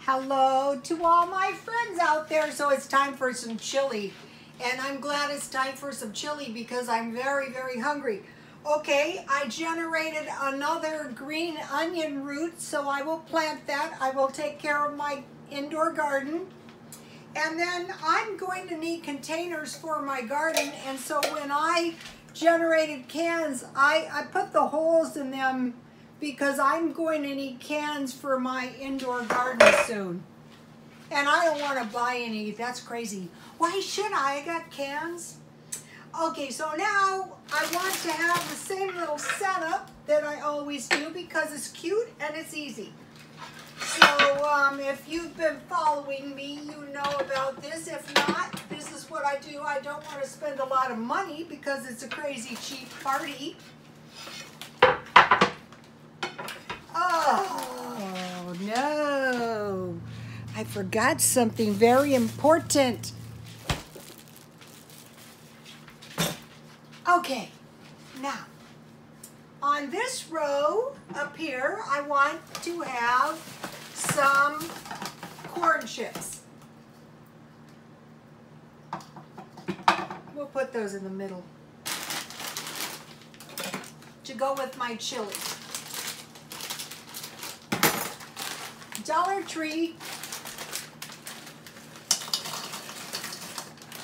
Hello to all my friends out there. So it's time for some chili. And I'm glad it's time for some chili because I'm very, very hungry. Okay, I generated another green onion root, so I will plant that. I will take care of my indoor garden. And then I'm going to need containers for my garden. And so when I generated cans, I put the holes in them because I'm going to need cans for my indoor garden soon. And I don't want to buy any. That's crazy. Why should I? I got cans. Okay, so now I want to have the same little setup that I always do because it's cute and it's easy. So if you've been following me, you know about this. If not, this is what I do. I don't want to spend a lot of money because it's a crazy cheap party. Oh, no. I forgot something very important. Okay, now, on this row up here, I want to have some corn chips. We'll put those in the middle to go with my chili. Dollar Tree.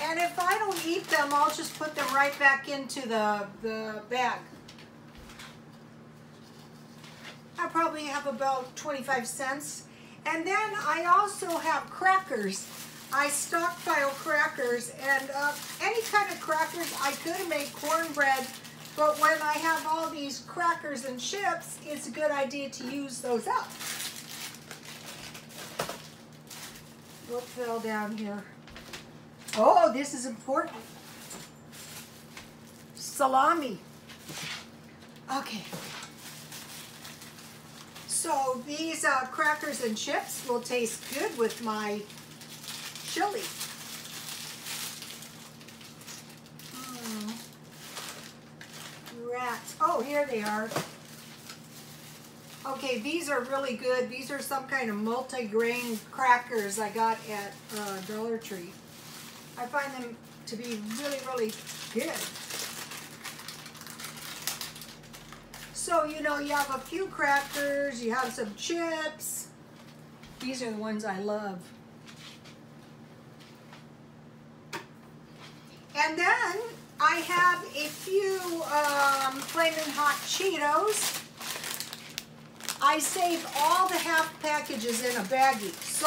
And if I don't eat them, I'll just put them right back into the bag. I probably have about 25 cents. And then I also have crackers. I stockpile crackers and any kind of crackers. I could have made cornbread, but when I have all these crackers and chips, it's a good idea to use those up. What fell down here? Oh, this is important. Salami. Okay. So these crackers and chips will taste good with my chili. Rats. Oh, here they are. Okay, these are really good. These are some kind of multi-grain crackers I got at Dollar Tree. I find them to be really, really good. So, you know, you have a few crackers, you have some chips. These are the ones I love. And then I have a few Flamin' Hot Cheetos. I saved all the half packages in a baggie, so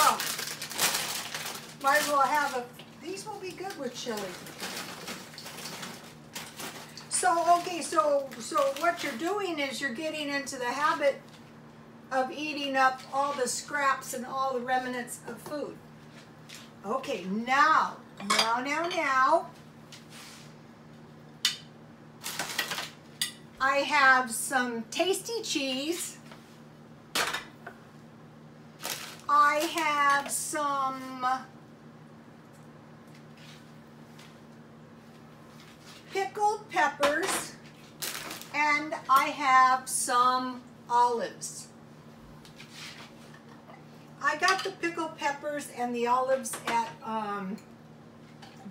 might as well have these will be good with chili. So, okay, so what you're doing is you're getting into the habit of eating up all the scraps and all the remnants of food. Okay, now, I have some tasty cheese. I have some pickled peppers, and I have some olives. I got the pickled peppers and the olives at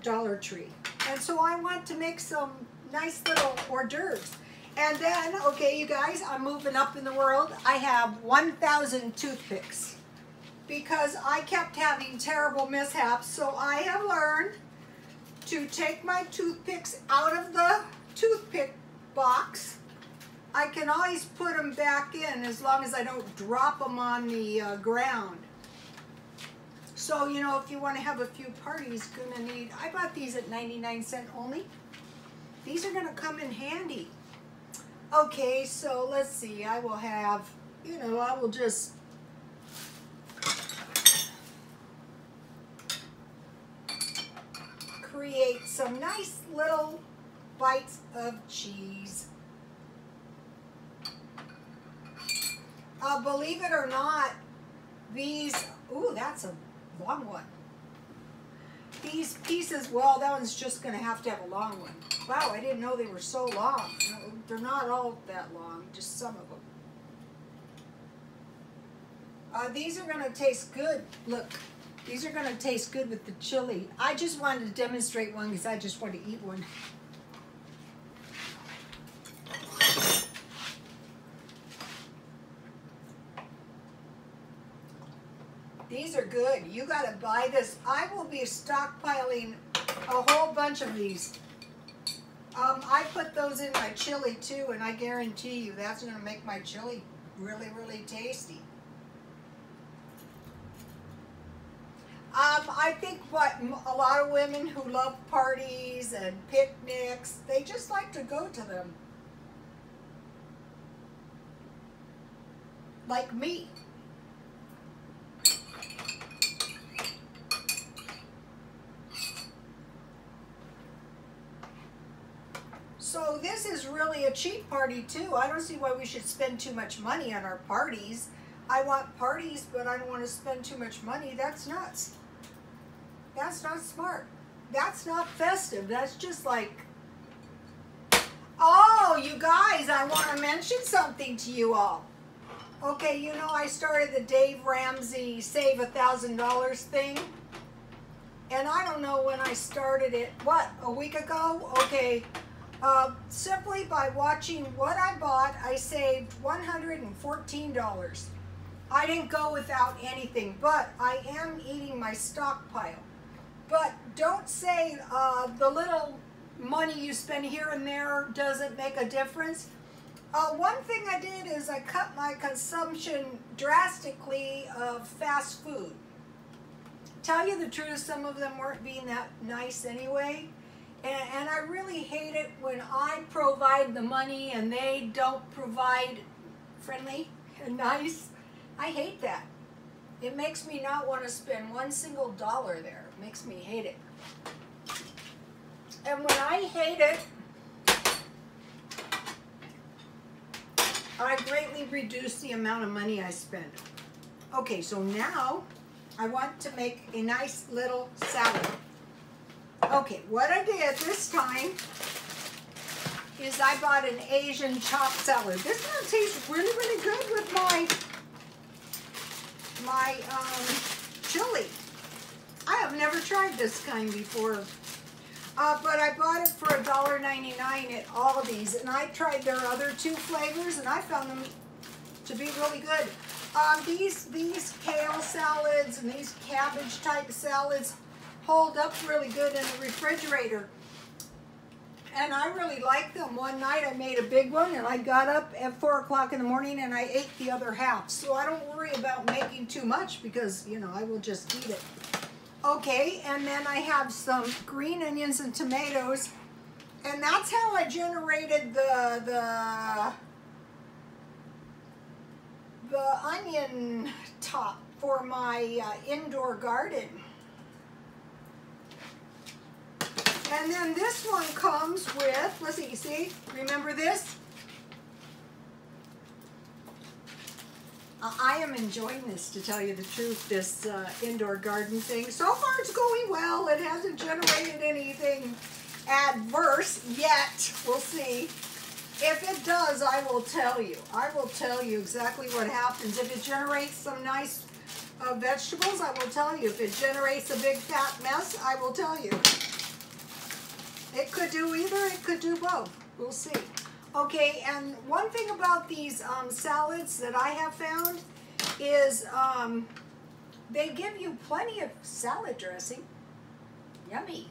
Dollar Tree. And so I want to make some nice little hors d'oeuvres. And then, okay, you guys, I'm moving up in the world. I have 1,000 toothpicks because I kept having terrible mishaps. So I have learned to take my toothpicks out of the toothpick box. I can always put them back in as long as I don't drop them on the ground. So, you know, if you want to have a few parties, gonna need, I bought these at 99 cents only. These are gonna come in handy. Okay, so let's see, I will have, you know, I will just create some nice little bites of cheese. Believe it or not, these, ooh, that's a long one. These pieces, well, that one's just going to have a long one. Wow, I didn't know they were so long. They're not all that long, just some of them. These are gonna taste good. Look, these are gonna taste good with the chili. I just wanted to demonstrate one because I just want to eat one. These are good. You gotta buy this. I will be stockpiling a whole bunch of these. I put those in my chili too, and I guarantee you that's gonna make my chili really, really tasty. I think what a lot of women who love parties and picnics, they just like to go to them. Like me. So this is really a cheap party too. I don't see why we should spend too much money on our parties. I want parties, but I don't want to spend too much money. That's nuts. That's not smart. That's not festive. That's just like, oh, you guys, I want to mention something to you all. Okay, you know I started the Dave Ramsey Save $1,000 thing. And I don't know when I started it. What, a week ago? Okay. Simply by watching what I bought, I saved $114. I didn't go without anything, but I am eating my stockpile. But don't say the little money you spend here and there doesn't make a difference. One thing I did is I cut my consumption drastically of fast food. Tell you the truth, some of them weren't being that nice anyway. And I really hate it when I provide the money and they don't provide friendly and nice. I hate that. It makes me not want to spend one single dollar there. It makes me hate it. And when I hate it, I greatly reduce the amount of money I spend. Okay, so now I want to make a nice little salad. Okay, what I did this time is I bought an Asian chopped salad. This one tastes really, really good with my chili. I have never tried this kind before. But I bought it for $1.99 at Aldi's, and I tried their other two flavors, and I found them to be really good. These kale salads and these cabbage type salads hold up really good in the refrigerator. And I really like them. One night I made a big one and I got up at 4 o'clock in the morning and I ate the other half. So I don't worry about making too much because, you know, I will just eat it. Okay, and then I have some green onions and tomatoes. And that's how I generated the onion top for my indoor garden. And then this one comes with, let's see, remember this? I am enjoying this, to tell you the truth, this indoor garden thing. So far it's going well. It hasn't generated anything adverse yet. We'll see. If it does, I will tell you. I will tell you exactly what happens. If it generates some nice vegetables, I will tell you. If it generates a big fat mess, I will tell you. It could do either, it could do both. We'll see. Okay, and one thing about these salads that I have found is they give you plenty of salad dressing. Yummy.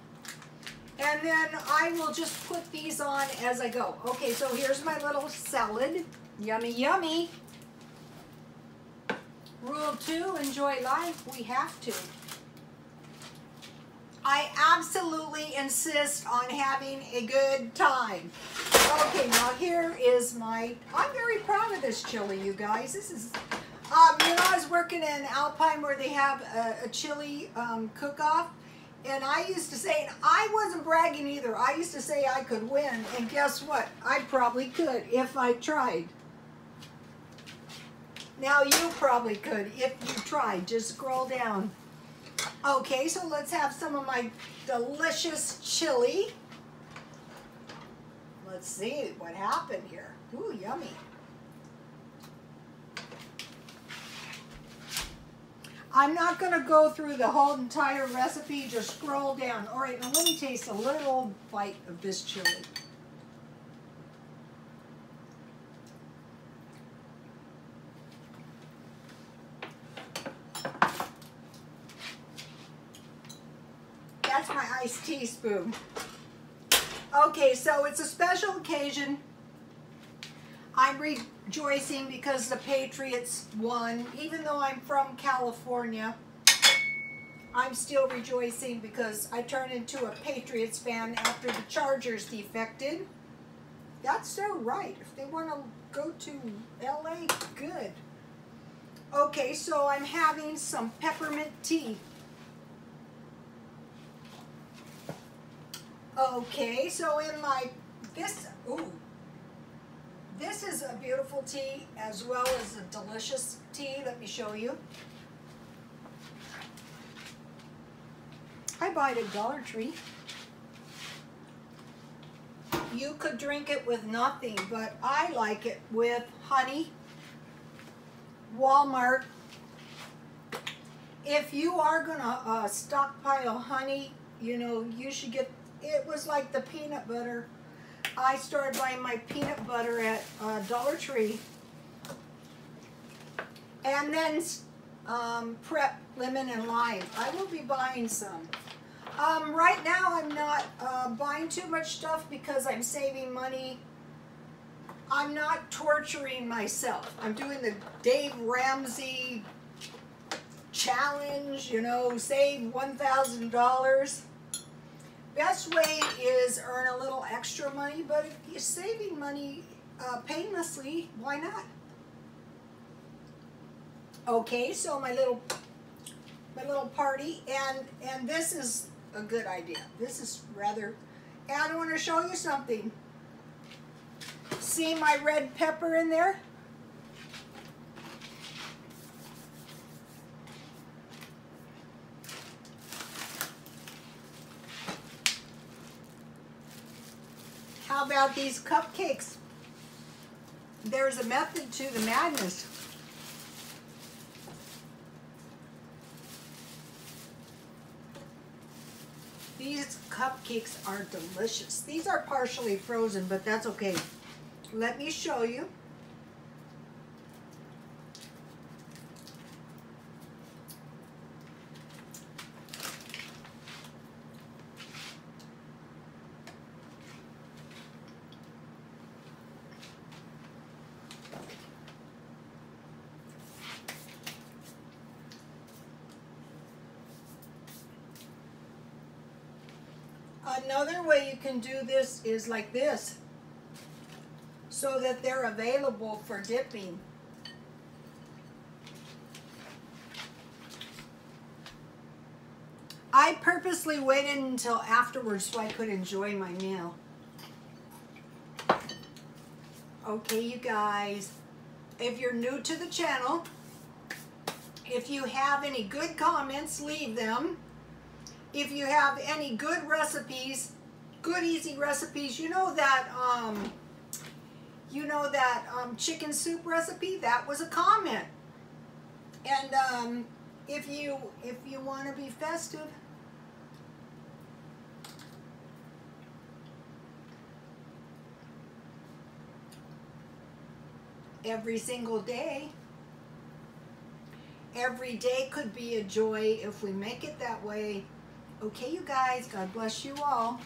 And then I will just put these on as I go. Okay, so here's my little salad. Yummy, yummy. Rule 2, enjoy life. We have to. I absolutely insist on having a good time. Okay, now here is my, I'm very proud of this chili, you guys. This is, you know, I was working in Alpine where they have a chili cook-off. And I used to say, and I wasn't bragging either, I used to say I could win. And guess what? I probably could if I tried. Now you probably could if you tried. Just scroll down. Okay, so let's have some of my delicious chili. Let's see what happened here. Ooh, yummy. I'm not going to go through the whole entire recipe, just scroll down. All right, now let me taste a little bite of this chili. That's my iced teaspoon. Okay, so it's a special occasion. I'm rejoicing because the Patriots won. Even though I'm from California, I'm still rejoicing because I turned into a Patriots fan after the Chargers defected. That's their right. If they want to go to LA, good. Okay, so I'm having some peppermint tea. Okay, so in my, this is a beautiful tea as well as a delicious tea. Let me show you. I buy it at Dollar Tree. You could drink it with nothing, but I like it with honey. Walmart. If you are gonna stockpile honey, you know, you should get, it was like the peanut butter. I started buying my peanut butter at Dollar Tree. And then prep lemon and lime. I will be buying some. Right now I'm not buying too much stuff because I'm saving money. I'm not torturing myself. I'm doing the Dave Ramsey challenge, you know, save $1,000. Best way is earn a little extra money, but if you're saving money painlessly, why not? Okay, so my little party, and this is a good idea. This is rather, and I want to show you something. See my red pepper in there? How about these cupcakes? There's a method to the madness. These cupcakes are delicious. These are partially frozen, but that's okay. Let me show you. Another way you can do this is like this, so that they're available for dipping. I purposely waited until afterwards so I could enjoy my meal. Okay, you guys, if you're new to the channel, if you have any good comments, leave them. If you have any good recipes, good easy recipes, you know that chicken soup recipe, that was a comment. And if you want to be festive, every single day, every day could be a joy if we make it that way. Okay, you guys, God bless you all.